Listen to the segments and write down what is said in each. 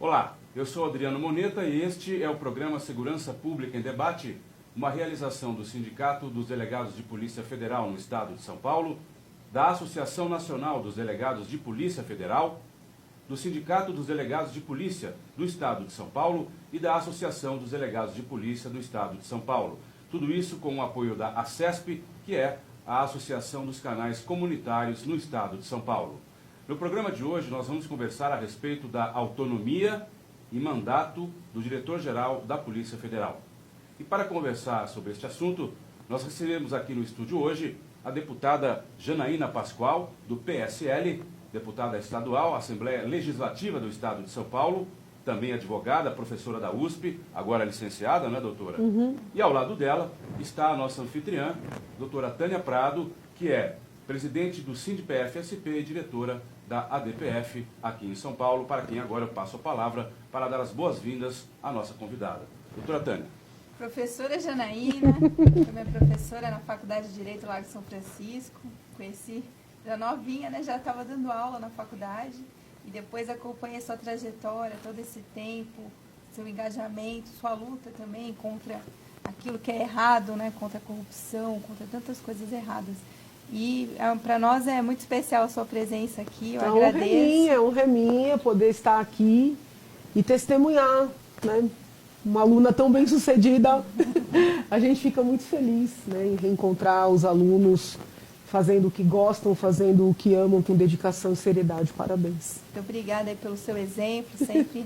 Olá, eu sou Adriano Moneta e este é o programa Segurança Pública em Debate, uma realização do Sindicato dos Delegados de Polícia Federal no Estado de São Paulo, da Associação Nacional dos Delegados de Polícia Federal, do Sindicato dos Delegados de Polícia do Estado de São Paulo e da Associação dos Delegados de Polícia do Estado de São Paulo. Tudo isso com o apoio da ACESP, que é a Associação dos Canais Comunitários no Estado de São Paulo. No programa de hoje nós vamos conversar a respeito da autonomia e mandato do diretor-geral da Polícia Federal. E para conversar sobre este assunto, nós recebemos aqui no estúdio hoje a deputada Janaína Pascoal, do PSL, deputada estadual, Assembleia Legislativa do Estado de São Paulo, também advogada, professora da USP, agora licenciada, né, doutora? E ao lado dela está a nossa anfitriã, doutora Tânia Prado, que é presidente do SINDPF-SP e diretora da ADPF aqui em São Paulo, para quem agora eu passo a palavra para dar as boas-vindas à nossa convidada. Doutora Tânia. Professora Janaína, foi minha professora na Faculdade de Direito lá de São Francisco, conheci já novinha, né? Já estava dando aula na faculdade e depois acompanhei sua trajetória, todo esse tempo, seu engajamento, sua luta também contra aquilo que é errado, né? Contra a corrupção, contra tantas coisas erradas. E para nós é muito especial a sua presença aqui, eu agradeço. É honra minha poder estar aqui e testemunhar, né? Uma aluna tão bem sucedida. A gente fica muito feliz, né, em reencontrar os alunos fazendo o que gostam, fazendo o que amam com dedicação e seriedade. Parabéns. Muito obrigada aí pelo seu exemplo, sempre.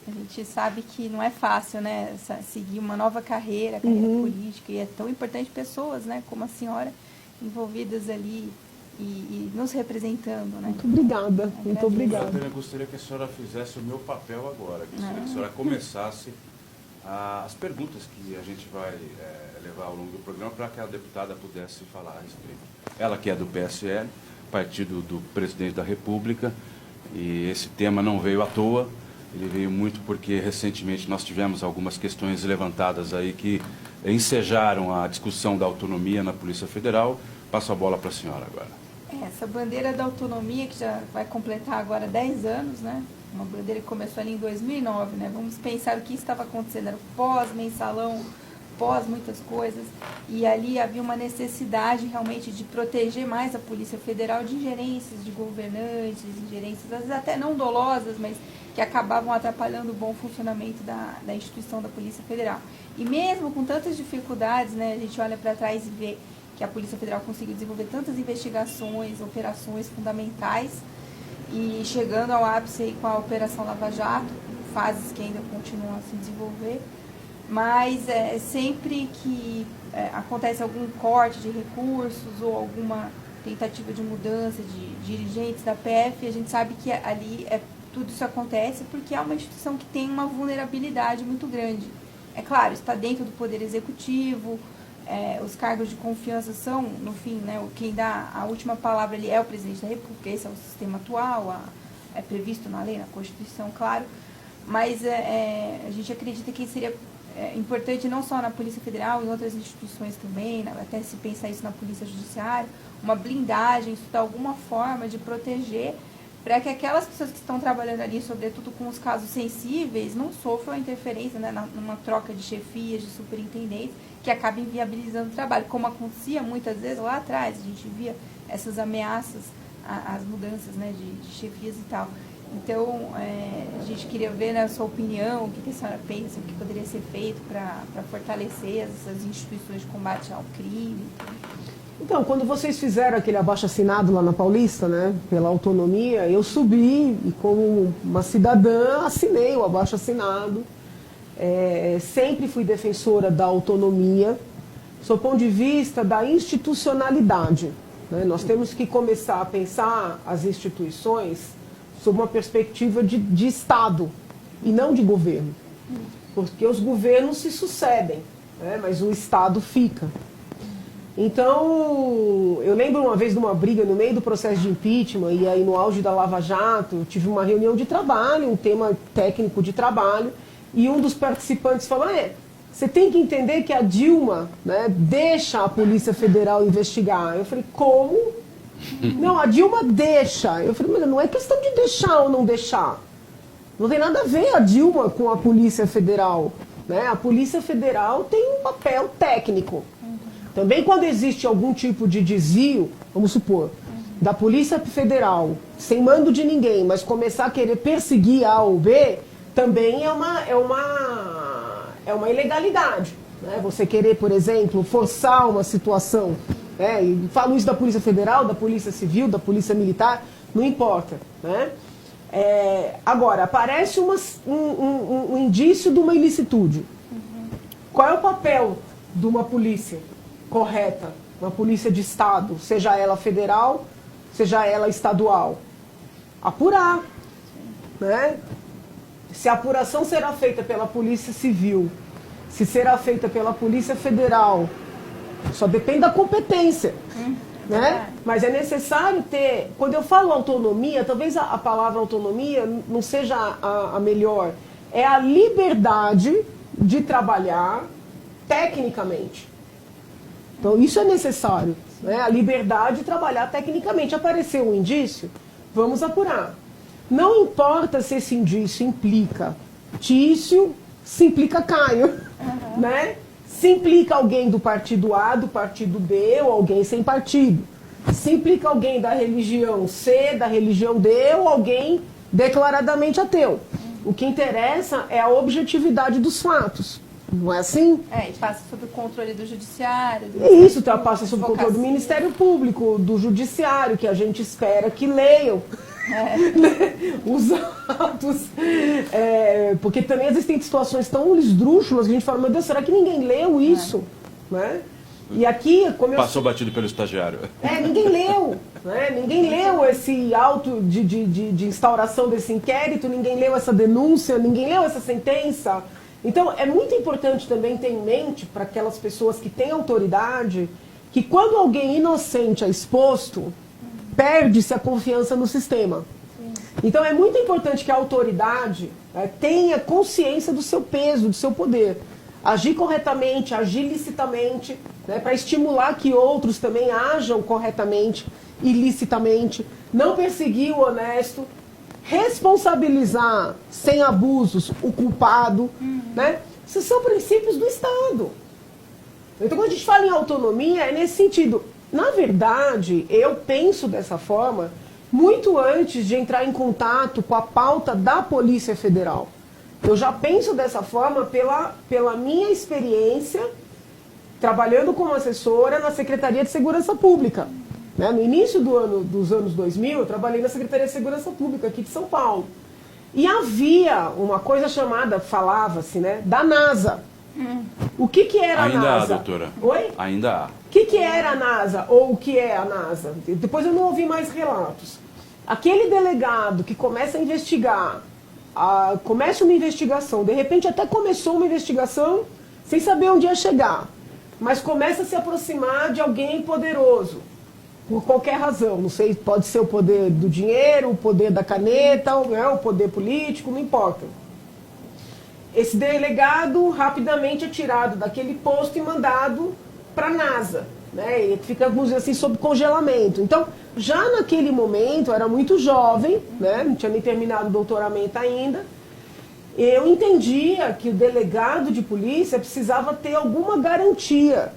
A gente sabe que não é fácil, né, seguir uma nova carreira política, e é tão importante pessoas, né, como a senhora, envolvidas ali e nos representando, né? Muito obrigada, muito obrigada. Eu gostaria que a senhora fizesse o meu papel agora, que a senhora começasse as perguntas que a gente vai levar ao longo do programa para que a deputada pudesse falar a respeito. Ela que é do PSL, partido do presidente da República, e esse tema não veio à toa, ele veio muito porque recentemente nós tivemos algumas questões levantadas aí que ensejaram a discussão da autonomia na Polícia Federal. Passo a bola para a senhora agora. Essa bandeira da autonomia, que já vai completar agora 10 anos, né? Uma bandeira que começou ali em 2009, né? Vamos pensar o que estava acontecendo, era pós-mensalão, pós muitas coisas, e ali havia uma necessidade realmente de proteger mais a Polícia Federal de ingerências de governantes, ingerências às vezes até não dolosas, mas que acabavam atrapalhando o bom funcionamento da instituição da Polícia Federal. E mesmo com tantas dificuldades, né, a gente olha para trás e vê que a Polícia Federal conseguiu desenvolver tantas investigações, operações fundamentais, e chegando ao ápice aí com a Operação Lava Jato, fases que ainda continuam a se desenvolver, mas sempre que acontece algum corte de recursos ou alguma tentativa de mudança de dirigentes da PF, a gente sabe que ali tudo isso acontece porque é uma instituição que tem uma vulnerabilidade muito grande. É claro, está dentro do Poder Executivo, os cargos de confiança são, no fim, né, quem dá a última palavra ali é o presidente da República, esse é o sistema atual, é previsto na lei, na Constituição, claro, mas a gente acredita que seria importante não só na Polícia Federal, em outras instituições também, até se pensar isso na Polícia Judiciária, uma blindagem, estudar alguma forma de proteger para que aquelas pessoas que estão trabalhando ali, sobretudo com os casos sensíveis, não sofram a interferência, né, numa troca de chefias, de superintendentes, que acabem viabilizando o trabalho, como acontecia muitas vezes lá atrás, a gente via essas ameaças às mudanças, né, de chefias e tal. Então, a gente queria ver, né, a sua opinião, o que a senhora pensa, o que poderia ser feito para fortalecer essas instituições de combate ao crime. Então, quando vocês fizeram aquele abaixo-assinado lá na Paulista, né, pela autonomia, eu subi e, como uma cidadã, assinei o abaixo-assinado. Sempre fui defensora da autonomia, sob o ponto de vista da institucionalidade, né? Nós temos que começar a pensar as instituições sob uma perspectiva de Estado e não de governo, porque os governos se sucedem, né, mas o Estado fica. Então, eu lembro uma vez de uma briga no meio do processo de impeachment, e aí no auge da Lava Jato, eu tive uma reunião de trabalho, um tema técnico de trabalho, e um dos participantes falou, você tem que entender que a Dilma, né, deixa a Polícia Federal investigar. Eu falei, como? Não, a Dilma deixa. Eu falei, mas não é questão de deixar ou não deixar. Não tem nada a ver a Dilma com a Polícia Federal, né? A Polícia Federal tem um papel técnico. Também quando existe algum tipo de desvio, vamos supor, da Polícia Federal, sem mando de ninguém, mas começar a querer perseguir A ou B, também é uma ilegalidade. Né? Você querer, por exemplo, forçar uma situação, né? E falo isso da Polícia Federal, da Polícia Civil, da Polícia Militar, não importa. Né? Agora, aparece um indício de uma ilicitude. Qual é o papel de uma polícia correta, uma polícia de Estado, seja ela federal, seja ela estadual? Apurar. Né? Se a apuração será feita pela Polícia Civil, se será feita pela Polícia Federal, só depende da competência. Né? Mas é necessário ter, quando eu falo autonomia, talvez a palavra autonomia não seja a melhor, é a liberdade de trabalhar tecnicamente. Então isso é necessário, né? A liberdade de trabalhar tecnicamente. Apareceu um indício, vamos apurar. Não importa se esse indício implica Tício, se implica Caio, né? Se implica alguém do partido A, do partido B, ou alguém sem partido. Se implica alguém da religião C, da religião D, ou alguém declaradamente ateu. O que interessa é a objetividade dos fatos. Não é assim? E passa sob o controle do judiciário. Isso, passa sob o controle do Ministério Público, do Judiciário, que a gente espera que leiam. Os autos, porque também existem situações tão esdrúxulas que a gente fala, meu Deus, será que ninguém leu isso? Né? E aqui, como Passou batido pelo estagiário. Ninguém leu, né? Ninguém leu esse auto de instauração desse inquérito, ninguém leu essa denúncia, ninguém leu essa sentença. Então é muito importante também ter em mente para aquelas pessoas que têm autoridade, que quando alguém inocente é exposto, perde-se a confiança no sistema. Então é muito importante que a autoridade tenha consciência do seu peso, do seu poder. Agir corretamente, agir licitamente, né, para estimular que outros também ajam corretamente e licitamente. Não perseguir o honesto, responsabilizar sem abusos o culpado. Né? Esses são princípios do Estado. Então quando a gente fala em autonomia, é nesse sentido. Na verdade, eu penso dessa forma muito antes de entrar em contato com a pauta da Polícia Federal. Eu já penso dessa forma pela minha experiência trabalhando como assessora na Secretaria de Segurança Pública. Né? No início dos anos 2000, eu trabalhei na Secretaria de Segurança Pública aqui de São Paulo. E havia uma coisa chamada, falava-se, né, da NASA. O que era a NASA? Ainda há, doutora. Oi? Ainda há. O que era a NASA, ou o que é a NASA? Depois eu não ouvi mais relatos. Aquele delegado que começa a investigar, começa uma investigação, de repente até começou uma investigação sem saber onde ia chegar, mas começa a se aproximar de alguém poderoso, por qualquer razão. Não sei, pode ser o poder do dinheiro, o poder da caneta, o poder político, não importa. Esse delegado rapidamente é tirado daquele posto e mandado para a NASA, né? Ele fica, vamos dizer assim, sob congelamento. Então, já naquele momento, eu era muito jovem, né? Não tinha nem terminado o doutoramento ainda. Eu entendia que o delegado de polícia precisava ter alguma garantia,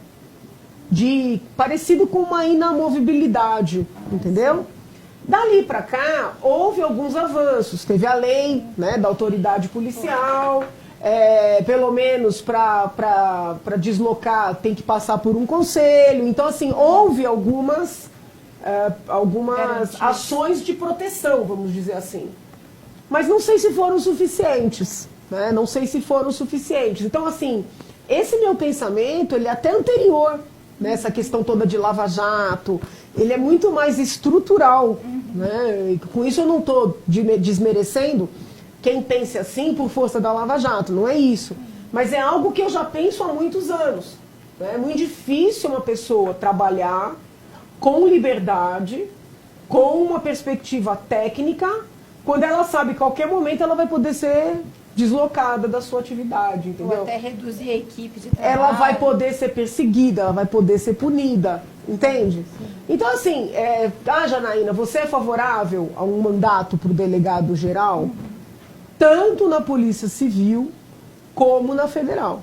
parecido com uma inamovibilidade, entendeu? Dali para cá, houve alguns avanços. Teve a lei, né, da autoridade policial. Pelo menos para deslocar tem que passar por um conselho. Então, assim, houve algumas ações de proteção, vamos dizer assim. Mas não sei se foram suficientes, né? Não sei se foram suficientes. Então, assim, esse meu pensamento, ele é até anterior, né? Essa questão toda de Lava Jato, ele é muito mais estrutural, né? E com isso eu não estou desmerecendo quem pense assim por força da Lava Jato, não é isso. Mas é algo que eu já penso há muitos anos. Né? É muito difícil uma pessoa trabalhar com liberdade, com uma perspectiva técnica, quando ela sabe que a qualquer momento ela vai poder ser deslocada da sua atividade, entendeu? Ou até reduzir a equipe de trabalho. Ela vai poder ser perseguida, ela vai poder ser punida, entende? Sim. Então, assim, Janaína, você é favorável a um mandato para o delegado geral? tanto na Polícia Civil como na Federal.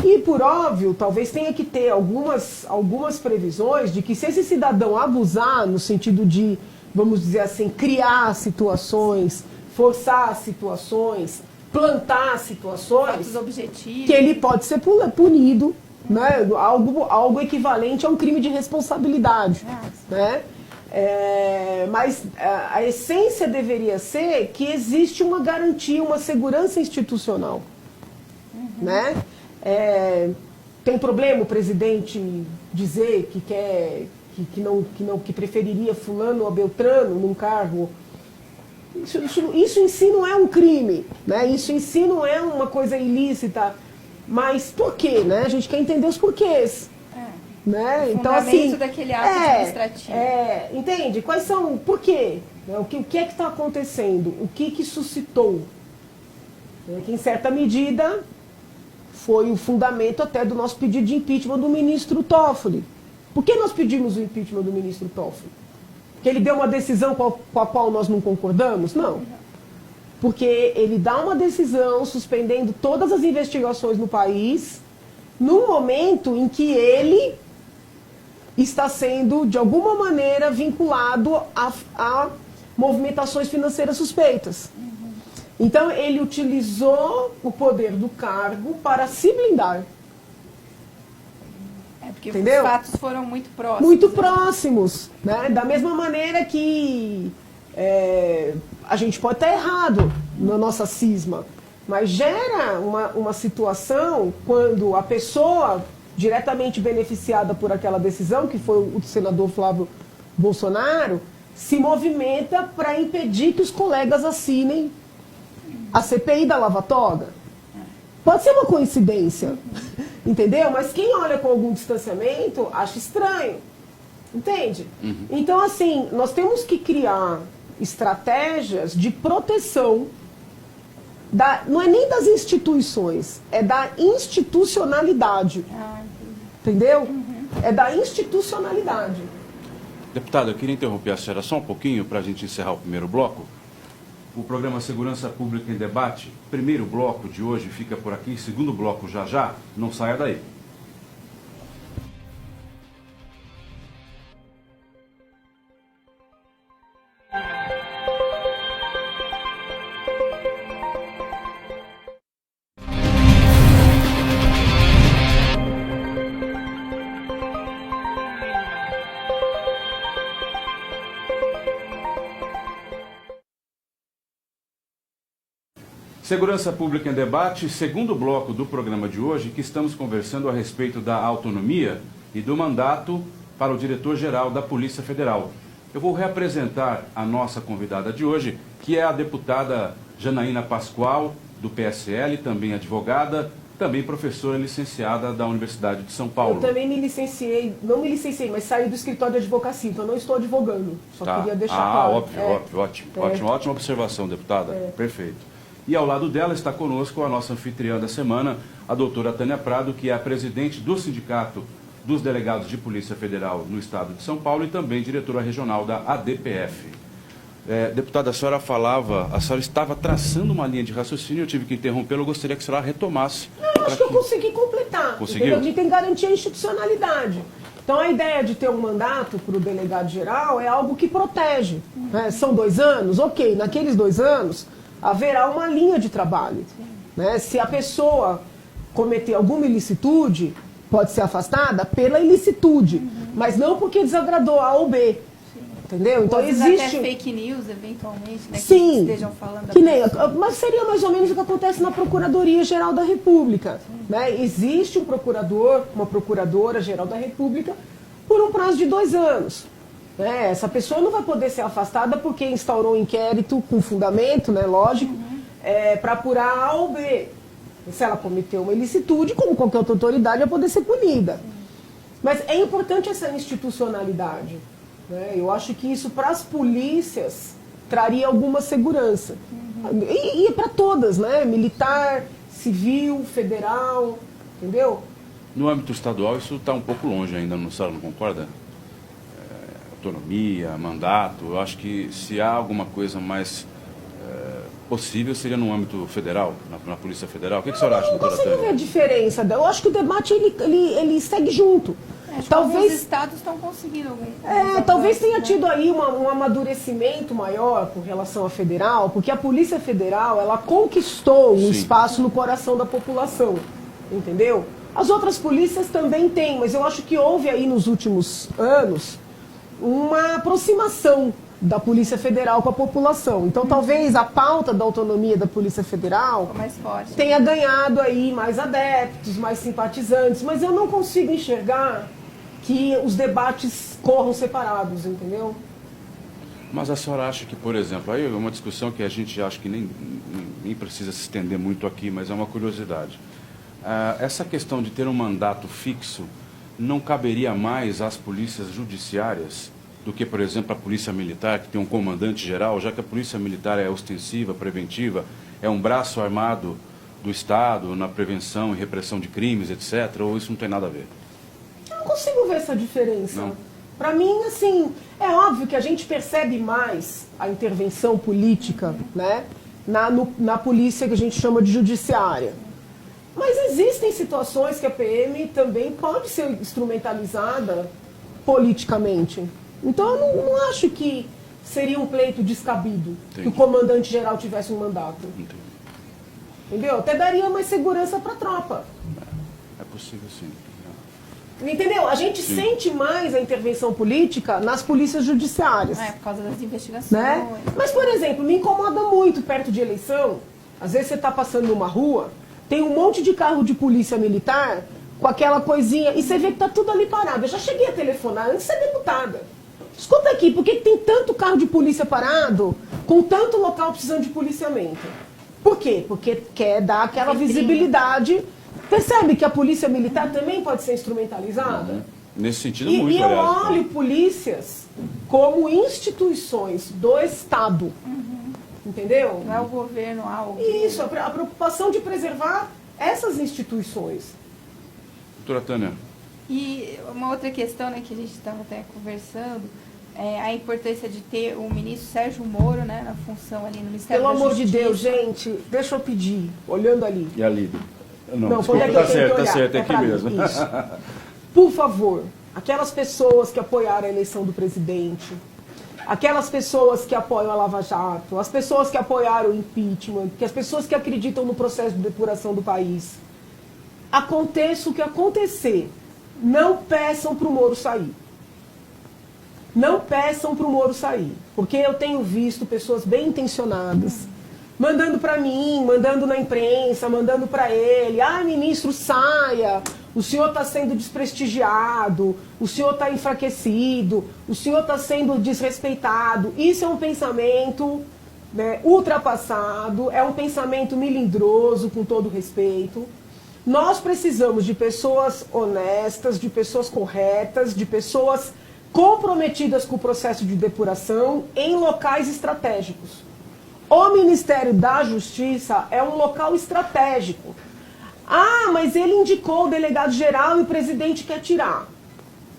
E, por óbvio, talvez tenha que ter algumas previsões de que se esse cidadão abusar, no sentido de, vamos dizer assim, criar situações, forçar situações, plantar situações, que ele pode ser punido, né? Algo equivalente a um crime de responsabilidade. Né? Mas a essência deveria ser que existe uma garantia, uma segurança institucional. Né? Tem problema o presidente dizer que quer, que preferiria fulano ou beltrano num cargo? Isso em si não é um crime, né? Isso em si não é uma coisa ilícita, mas por quê, né? A gente quer entender os porquês. Né? Então, assim, daquele ato administrativo. Entende? Quais são, por quê? O que é que está acontecendo? O que suscitou? Que em certa medida foi o fundamento até do nosso pedido de impeachment do ministro Toffoli. Por que nós pedimos o impeachment do ministro Toffoli? Porque ele deu uma decisão com a qual nós não concordamos? Não. Porque ele dá uma decisão suspendendo todas as investigações no país num momento em que ele está sendo, de alguma maneira, vinculado a movimentações financeiras suspeitas. Então, ele utilizou o poder do cargo para se blindar. Porque entendeu? Os fatos foram muito próximos. Muito próximos. Né? Da mesma maneira que a gente pode estar errado na nossa cisma, mas gera uma situação quando a pessoa diretamente beneficiada por aquela decisão, que foi o senador Flávio Bolsonaro, se movimenta para impedir que os colegas assinem a CPI da Lava Toga. Pode ser uma coincidência, entendeu? Mas quem olha com algum distanciamento acha estranho, entende? Então, assim, nós temos que criar estratégias de proteção não é nem das instituições, é da institucionalidade. Entendeu? É da institucionalidade. Deputada, eu queria interromper a senhora só um pouquinho para a gente encerrar o primeiro bloco. O programa Segurança Pública em Debate, primeiro bloco de hoje fica por aqui, segundo bloco já, não saia daí. Segurança Pública em Debate, segundo bloco do programa de hoje, que estamos conversando a respeito da autonomia e do mandato para o diretor-geral da Polícia Federal. Eu vou reapresentar a nossa convidada de hoje, que é a deputada Janaína Pascoal, do PSL, também advogada, também professora licenciada da Universidade de São Paulo. Eu também me licenciei, não me licenciei, mas saí do escritório de advocacia, então não estou advogando. Só queria deixar claro. Ótimo. Ótima observação, deputada. Perfeito. E ao lado dela está conosco a nossa anfitriã da semana, a doutora Tânia Prado, que é a presidente do Sindicato dos Delegados de Polícia Federal no Estado de São Paulo e também diretora regional da ADPF. Deputada, a senhora estava traçando uma linha de raciocínio, eu tive que interrompê-la, eu gostaria que a senhora retomasse. Acho que eu consegui completar. Conseguiu? A gente tem que garantir a institucionalidade. Então, a ideia de ter um mandato para o delegado-geral é algo que protege. Né? São 2 anos? Ok, naqueles 2 anos haverá uma linha de trabalho. Né? Se a pessoa cometer alguma ilicitude, pode ser afastada pela ilicitude, mas não porque desagradou A ou B. Entendeu? Então existe até fake news, eventualmente, né? Sim, que estejam falando mas seria mais ou menos o que acontece na Procuradoria-Geral da República. Né? Existe um procurador, uma Procuradora-Geral da República por um prazo de 2 anos. Né? Essa pessoa não vai poder ser afastada porque instaurou um inquérito com fundamento, né, lógico, para apurar A ou B. Se ela cometeu uma ilicitude, como qualquer outra autoridade, vai poder ser punida. Mas é importante essa institucionalidade. Né? Eu acho que isso, para as polícias, traria alguma segurança. E para todas, né? Militar, civil, federal, entendeu? No âmbito estadual, isso está um pouco longe ainda, a senhora não concorda? Autonomia, mandato, eu acho que se há alguma coisa mais possível seria no âmbito federal, na Polícia Federal. O que o senhor acha, Eu não doutora consigo ver a Tânia? diferença. Eu acho que o debate ele segue junto. Acho que Talvez alguns estados estão conseguindo alguns talvez avanços, tenha né? tido aí um amadurecimento maior com relação à federal, porque a Polícia Federal, ela conquistou um Sim. espaço no coração da população, entendeu? As outras polícias também têm, mas eu acho que houve aí nos últimos anos uma aproximação da Polícia Federal com a população. Então talvez a pauta da autonomia da Polícia Federal Ficou mais forte. tenha ganhado aí mais adeptos, mais simpatizantes, mas eu não consigo enxergar que os debates corram separados, entendeu? Mas a senhora acha que, por exemplo, aí é uma discussão que a gente acha que nem precisa se estender muito aqui, mas é uma curiosidade. Essa questão de ter um mandato fixo não caberia mais às polícias judiciárias do que, por exemplo, a polícia militar, que tem um comandante geral, já que a polícia militar é ostensiva, preventiva, é um braço armado do Estado na prevenção e repressão de crimes, etc., ou isso não tem nada a ver? Eu não consigo ver essa diferença. Não. Para mim, assim, é óbvio que a gente percebe mais a intervenção política, né, na polícia que a gente chama de judiciária. Mas existem situações que a PM também pode ser instrumentalizada politicamente. Então eu não acho que seria um pleito descabido que o comandante-geral tivesse um mandato. Entendi. Entendeu? Até daria mais segurança para a tropa. É possível, sim. Entendeu? A gente Sim. sente mais a intervenção política nas polícias judiciárias. Por causa das investigações. Né? Mas, por exemplo, me incomoda muito perto de eleição. Às vezes você está passando numa rua, tem um monte de carro de polícia militar com aquela coisinha, e você vê que está tudo ali parado. Eu já cheguei a telefonar antes de ser deputada. Escuta aqui, por que tem tanto carro de polícia parado, com tanto local precisando de policiamento? Por quê? Porque quer dar aquela visibilidade. Percebe que a polícia militar também pode ser instrumentalizada? Nesse sentido, E muito, eu aliás. olho polícias como instituições do Estado. Entendeu? Não é o governo algo. Isso, a preocupação de preservar essas instituições. Doutora Tânia, E uma outra questão, né, que a gente estava até conversando, é a importância de ter o ministro Sérgio Moro, né, na função ali no Ministério Pelo da amor de Justiça. Deus, gente, deixa eu pedir, olhando ali. e a Lídia? Não, desculpa, quando é que tá eu tenho certo, que tá olhar? certo, é aqui pra mim, mesmo. isso. Por favor, aquelas pessoas que apoiaram a eleição do presidente, aquelas pessoas que apoiam a Lava Jato, as pessoas que apoiaram o impeachment, as pessoas que acreditam no processo de depuração do país, aconteça o que acontecer, não peçam para o Moro sair. Não peçam para o Moro sair, porque eu tenho visto pessoas bem intencionadas mandando para mim, mandando na imprensa, mandando para ele, ministro, saia, o senhor está sendo desprestigiado, o senhor está enfraquecido, o senhor está sendo desrespeitado. Isso é um pensamento, né, ultrapassado, é um pensamento melindroso, com todo respeito. Nós precisamos de pessoas honestas, de pessoas corretas, de pessoas comprometidas com o processo de depuração em locais estratégicos. O Ministério da Justiça é um local estratégico. Mas ele indicou o delegado-geral e o presidente quer tirar.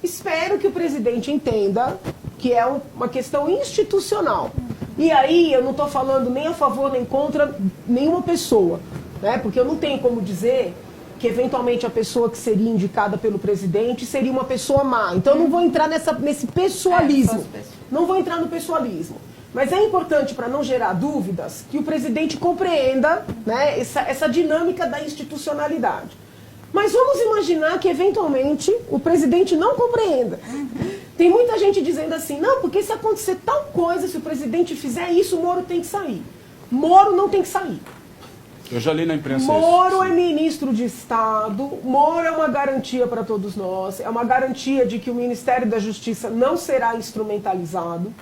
Espero que o presidente entenda que é uma questão institucional. E aí eu não estou falando nem a favor nem contra nenhuma pessoa, né? Porque eu não tenho como dizer que eventualmente a pessoa que seria indicada pelo presidente seria uma pessoa má. Então eu não vou entrar nesse pessoalismo. Não vou entrar no pessoalismo. Mas é importante, para não gerar dúvidas, que o presidente compreenda, né, essa dinâmica da institucionalidade. Mas vamos imaginar que, eventualmente, o presidente não compreenda. Tem muita gente dizendo assim, não, porque se acontecer tal coisa, se o presidente fizer isso, o Moro tem que sair. Moro não tem que sair. eu já li na imprensa Moro é isso. ministro de Estado, Moro é uma garantia para todos nós, é uma garantia de que o Ministério da Justiça não será instrumentalizado,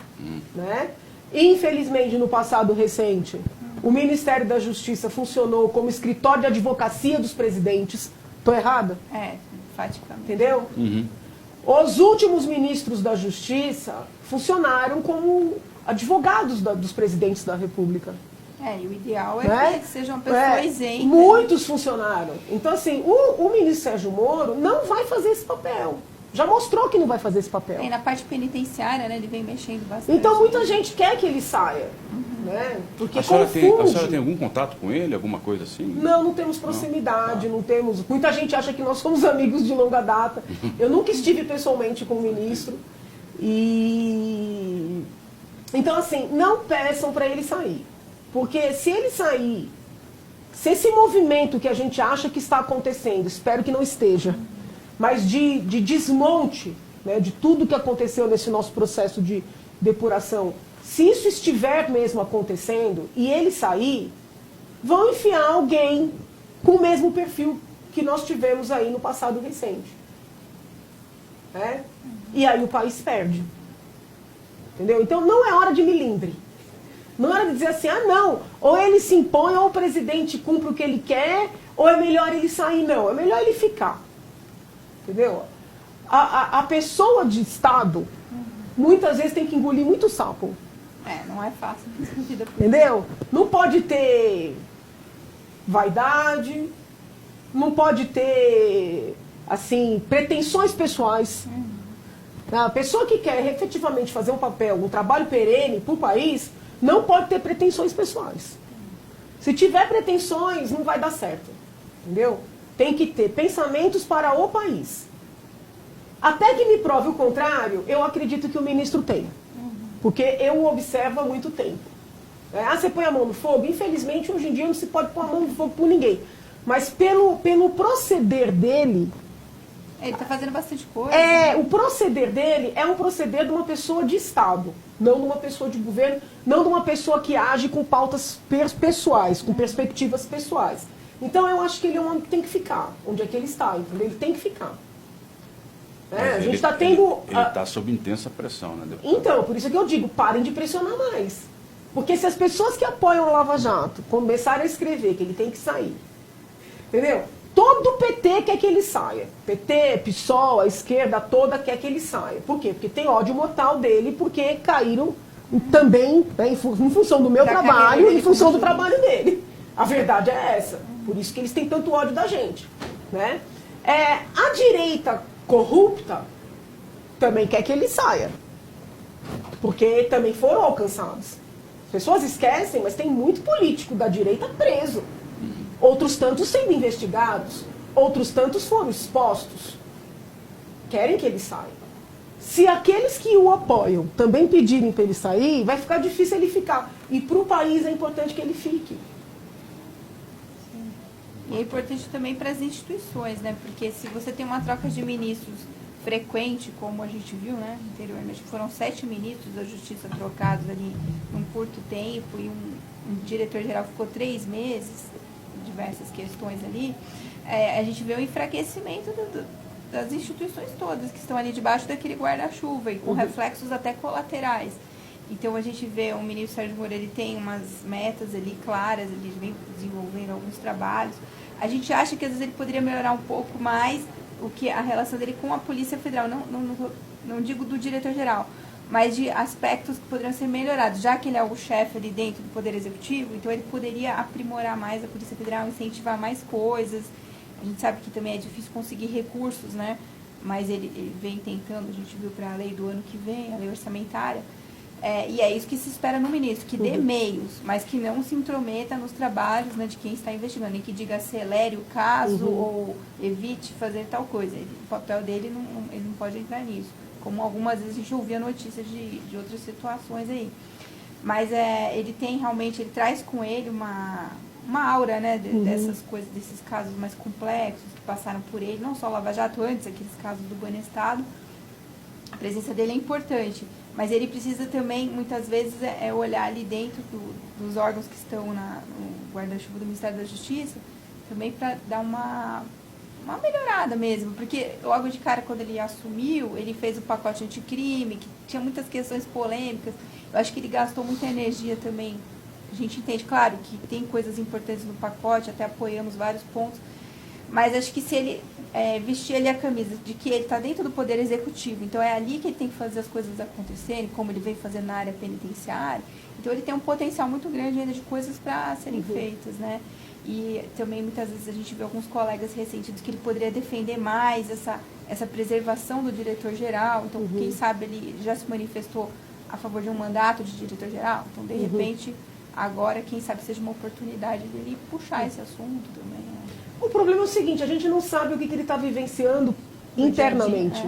né? Infelizmente, no passado recente, o Ministério da Justiça funcionou como escritório de advocacia dos presidentes. Estou errada? Praticamente. Entendeu? Os últimos ministros da Justiça funcionaram como advogados dos presidentes da República. E o ideal é Né? que seja uma pessoa isenta. Muitos funcionaram. Então, assim, o ministro Sérgio Moro não vai fazer esse papel. Já mostrou que não vai fazer esse papel. E na parte penitenciária, né, ele vem mexendo bastante. Então muita gente quer que ele saia. Né? Porque A senhora confunde. tem algum contato com ele, alguma coisa assim? Não temos proximidade, não temos. Muita gente acha que nós somos amigos de longa data. Eu nunca estive pessoalmente com o ministro. E então, assim, não peçam para ele sair. Porque se ele sair, se esse movimento que a gente acha que está acontecendo, espero que não esteja, mas de desmonte, né, de tudo que aconteceu nesse nosso processo de depuração, se isso estiver mesmo acontecendo e ele sair, vão enfiar alguém com o mesmo perfil que nós tivemos aí no passado recente. Né? E aí o país perde. Entendeu? Então não é hora de milindre. Não é hora de dizer assim, não, ou ele se impõe, ou o presidente cumpre o que ele quer, ou é melhor ele sair. Não, é melhor ele ficar. Entendeu? A pessoa de Estado, muitas vezes tem que engolir muito sapo. Não é fácil. Entendeu? Não pode ter vaidade, não pode ter, assim, pretensões pessoais. A pessoa que quer efetivamente fazer um papel, um trabalho perene para o país, não pode ter pretensões pessoais. Se tiver pretensões, não vai dar certo. Entendeu? Tem que ter pensamentos para o país. Até que me prove o contrário, eu acredito que o ministro tem. Porque eu o observo há muito tempo. Você põe a mão no fogo? Infelizmente, hoje em dia não se pode pôr a mão no fogo por ninguém. Mas pelo proceder dele... Ele está fazendo bastante coisa. O proceder dele é um proceder de uma pessoa de Estado, não de uma pessoa de governo, não de uma pessoa que age com pautas pessoais, com perspectivas pessoais. Então eu acho que ele é um homem que tem que ficar, onde é que ele está, entendeu? Ele tem que ficar. A gente está tendo... Ele está sob intensa pressão, né, deputado? Então, por isso que eu digo, parem de pressionar mais. Porque se as pessoas que apoiam o Lava Jato começarem a escrever que ele tem que sair, entendeu? Todo o PT quer que ele saia. PT, PSOL, a esquerda toda quer que ele saia. Por quê? Porque tem ódio mortal dele, porque caíram também, né, em função do meu trabalho e em função do trabalho dele. A verdade é essa. Por isso que eles têm tanto ódio da gente. Né? A direita corrupta também quer que ele saia. Porque também foram alcançados. As pessoas esquecem, mas tem muito político da direita preso. Outros tantos sendo investigados. Outros tantos foram expostos. Querem que ele saia. Se aqueles que o apoiam também pedirem para ele sair, vai ficar difícil ele ficar. E para o país é importante que ele fique. E é importante também para as instituições, né? Porque se você tem uma troca de ministros frequente, como a gente viu, né, anteriormente, foram 7 ministros da Justiça trocados ali num curto tempo, e um diretor-geral ficou 3 meses, diversas questões ali, a gente vê o enfraquecimento das instituições todas que estão ali debaixo daquele guarda-chuva e com reflexos até colaterais. Então a gente vê o ministro Sérgio Moro, ele tem umas metas ali claras, ele vem desenvolvendo alguns trabalhos. A gente acha que às vezes ele poderia melhorar um pouco mais a relação dele com a Polícia Federal, não digo do diretor-geral, mas de aspectos que poderiam ser melhorados, já que ele é o chefe ali dentro do Poder Executivo, então ele poderia aprimorar mais a Polícia Federal, incentivar mais coisas. A gente sabe que também é difícil conseguir recursos, né? Mas ele vem tentando, a gente viu para a lei do ano que vem, a lei orçamentária. E é isso que se espera no ministro, que dê meios, mas que não se intrometa nos trabalhos, né, de quem está investigando, nem que diga acelere o caso ou evite fazer tal coisa. O papel dele, ele não pode entrar nisso. Como algumas vezes a gente ouvia notícias de outras situações aí. Mas ele tem realmente, ele traz com ele uma aura, né, dessas coisas, desses casos mais complexos que passaram por ele, não só o Lava Jato, antes, aqueles casos do Banestado. A presença dele é importante, mas ele precisa também, muitas vezes, olhar ali dentro dos órgãos que estão no guarda-chuva do Ministério da Justiça, também para dar uma melhorada mesmo, porque logo de cara, quando ele assumiu, ele fez o pacote anticrime, que tinha muitas questões polêmicas. Eu acho que ele gastou muita energia também. A gente entende, claro, que tem coisas importantes no pacote, até apoiamos vários pontos, mas acho que se ele vestir ali a camisa de que ele está dentro do Poder Executivo, então é ali que ele tem que fazer as coisas acontecerem, como ele vem fazendo na área penitenciária, então ele tem um potencial muito grande ainda de coisas para serem feitas, né? E também muitas vezes a gente vê alguns colegas ressentidos que ele poderia defender mais essa preservação do diretor-geral. Então, quem sabe ele já se manifestou a favor de um mandato de diretor-geral. Então, de repente, agora, quem sabe seja uma oportunidade dele puxar esse assunto também. Né? O problema é o seguinte, a gente não sabe o que ele está vivenciando internamente,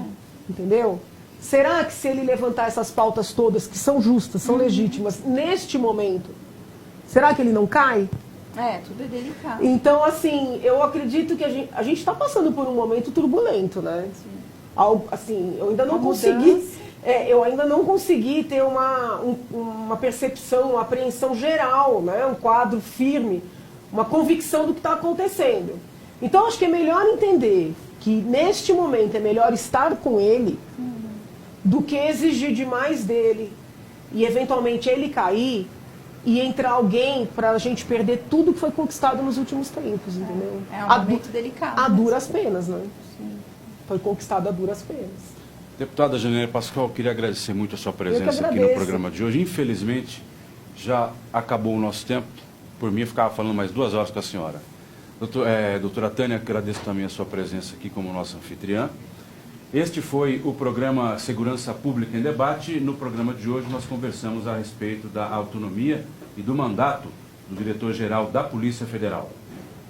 entendeu? Será que se ele levantar essas pautas todas, que são justas, são legítimas, neste momento, será que ele não cai? Tudo é delicado. Então, assim, eu acredito que a gente está passando por um momento turbulento, né? Sim. Algo, assim, eu ainda não consegui ter uma percepção, uma apreensão geral, né? Um quadro firme, uma convicção do que está acontecendo. Então, acho que é melhor entender que, neste momento, é melhor estar com ele do que exigir demais dele e, eventualmente, ele cair e entrar alguém para a gente perder tudo que foi conquistado nos últimos tempos, entendeu? É um momento delicado. A duras penas, né? Sim. Foi conquistado a duras penas. Deputada Janaína Pascoal, queria agradecer muito a sua presença aqui no programa de hoje. Infelizmente, já acabou o nosso tempo. Por mim, eu ficava falando mais 2 horas com a senhora. Doutora Tânia, agradeço também a sua presença aqui como nossa anfitriã. Este foi o programa Segurança Pública em Debate. No programa de hoje nós conversamos a respeito da autonomia e do mandato do diretor-geral da Polícia Federal.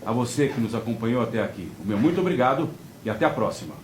A você que nos acompanhou até aqui, o meu muito obrigado e até a próxima.